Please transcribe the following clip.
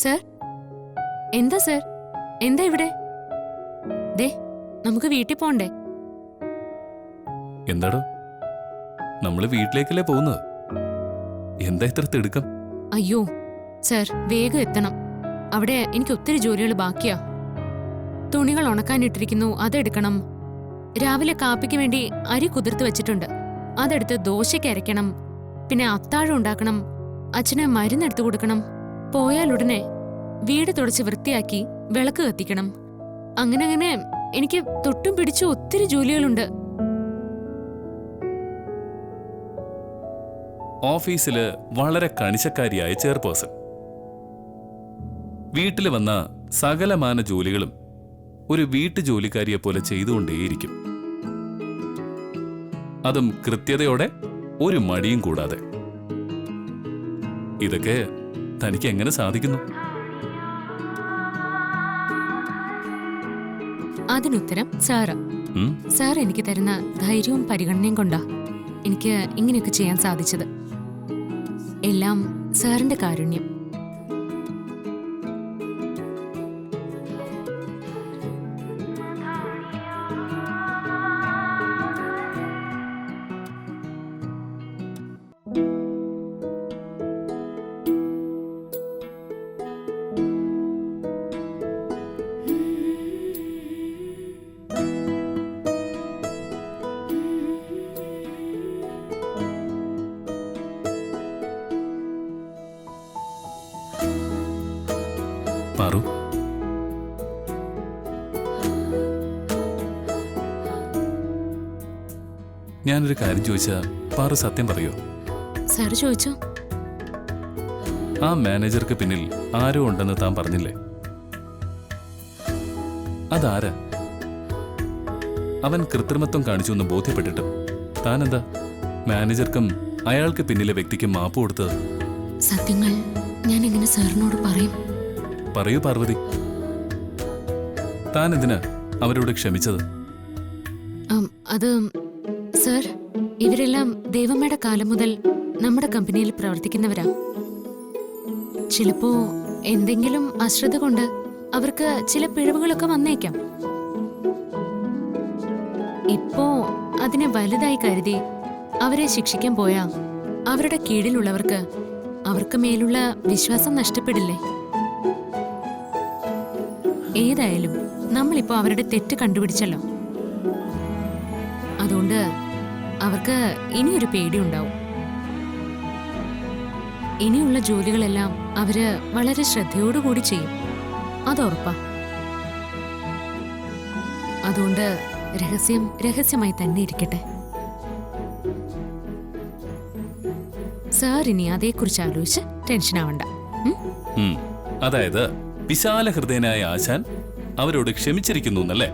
Sir, എന്താ sir? എന്താ ഇവിടെ? ദേ, നമുക്ക് വീട്ടിൽ പോണ്ടേ? എന്താടോ, നമ്മള് വീട്ടിലേക്കല്ലേ പോകുന്നത്? എന്താ ഇത്ര തിടുക്കം? അയ്യോ സർ, വേഗം എത്തണം. അവിടെ എനിക്ക് ഒത്തിരി ജോലികൾ ബാക്കിയാ. തുണികൾ ഉണക്കാനിട്ടിരിക്കുന്നു, അതെടുക്കണം. രാവിലെ കാപ്പിക്ക് വേണ്ടി അരി കുതിർത്ത് വെച്ചിട്ടുണ്ട്, അതെടുത്ത് ദോശയ്ക്ക് അരയ്ക്കണം. പിന്നെ അത്താഴം ഉണ്ടാക്കണം, അച്ഛന് മരുന്നെടുത്തു കൊടുക്കണം. പോയാലുടനെ വീട് തുടച്ച് വൃത്തിയാക്കി വിളക്ക് കത്തിക്കണം. അങ്ങനെ എനിക്ക് തൊട്ടും പിടിച്ചു ഒത്തിരി ജോലികളുണ്ട്. ഓഫീസില് വളരെ കണിശക്കാരിയായ ചെയർപേഴ്സൺ. വീട്ടിൽ വന്ന സകലമാന ജോലികളും ഒരു വീട്ടുജോലിക്കാരിയെ പോലെ ചെയ്തുകൊണ്ടേയിരിക്കും. അതും കൃത്യതയോടെ, ഒരു മടിയും കൂടാതെ. ഇതൊക്കെ തനിക്ക് എങ്ങനെ സാധിക്കുന്നു? അതിനുത്തരം സാറ്. സാർ എനിക്ക് തരുന്ന ധൈര്യവും പരിഗണനയും കൊണ്ടാ എനിക്ക് ഇങ്ങനെയൊക്കെ ചെയ്യാൻ സാധിച്ചത്. എല്ലാം സാറിന്റെ കാരുണ്യം. പാറു, ഞാനൊരു കാര്യം ചോദിച്ചാ പാറു സത്യം പറയോ? സാർ ചോദിച്ചോ? ആ മാനേജർക്ക് പിന്നിൽ ആരോ ഉണ്ടെന്ന് താൻ പറഞ്ഞില്ലേ? അതാരാ? അവൻ കൃത്രിമത്വം കാണിച്ചു എന്ന് ബോധ്യപ്പെട്ടിട്ടും താനെന്താ മാനേജർക്കും അയാൾക്ക് പിന്നിലെ വ്യക്തിക്കും മാപ്പ് കൊടുത്തത്? സത്യങ്ങൾ ഞാൻ എങ്ങനെ സാറിനോട് പറയും? പറയൂ പാർവതി, താൻ എന്തിനാ അവരോട് ക്ഷമിച്ചത്? അത് സർ, ഇവരെല്ലാം ദേവമ്മയുടെ കാലം മുതൽ നമ്മുടെ കമ്പനിയിൽ പ്രവർത്തിക്കുന്നവരാ. ചിലപ്പോ എന്തെങ്കിലും അശ്രദ്ധ കൊണ്ട് അവർക്ക് ചില പിഴവുകളൊക്കെ വന്നേക്കാം. ഇപ്പോ അതിനെ വലുതായി കരുതി അവരെ ശിക്ഷിക്കാൻ പോയാ അവരുടെ കീഴിലുള്ളവർക്ക് അവർക്ക് മേലുള്ള വിശ്വാസം നഷ്ടപ്പെടില്ലേ? ഏതായാലും നമ്മളിപ്പോ അവരുടെ തെറ്റ് കണ്ടുപിടിച്ചല്ലോ. അതുകൊണ്ട് അവർക്ക് ഇനിയൊരു പേടിയുണ്ടാവും. ഇനിയുള്ള ജോലികളെല്ലാം അവര് വളരെ ശ്രദ്ധയോടുകൂടി ചെയ്യും, അതുറപ്പാ. അതുകൊണ്ട് രഹസ്യം രഹസ്യമായി തന്നെ ഇരിക്കട്ടെ. സാർ ഇനി അതേക്കുറിച്ച് ആലോചിച്ച് ടെൻഷൻ ആവണ്ട. അതായത് വിശാല ഹൃദയനായ ആശാൻ അവരോട് ക്ഷമിച്ചിരിക്കുന്നു എന്നല്ലേ?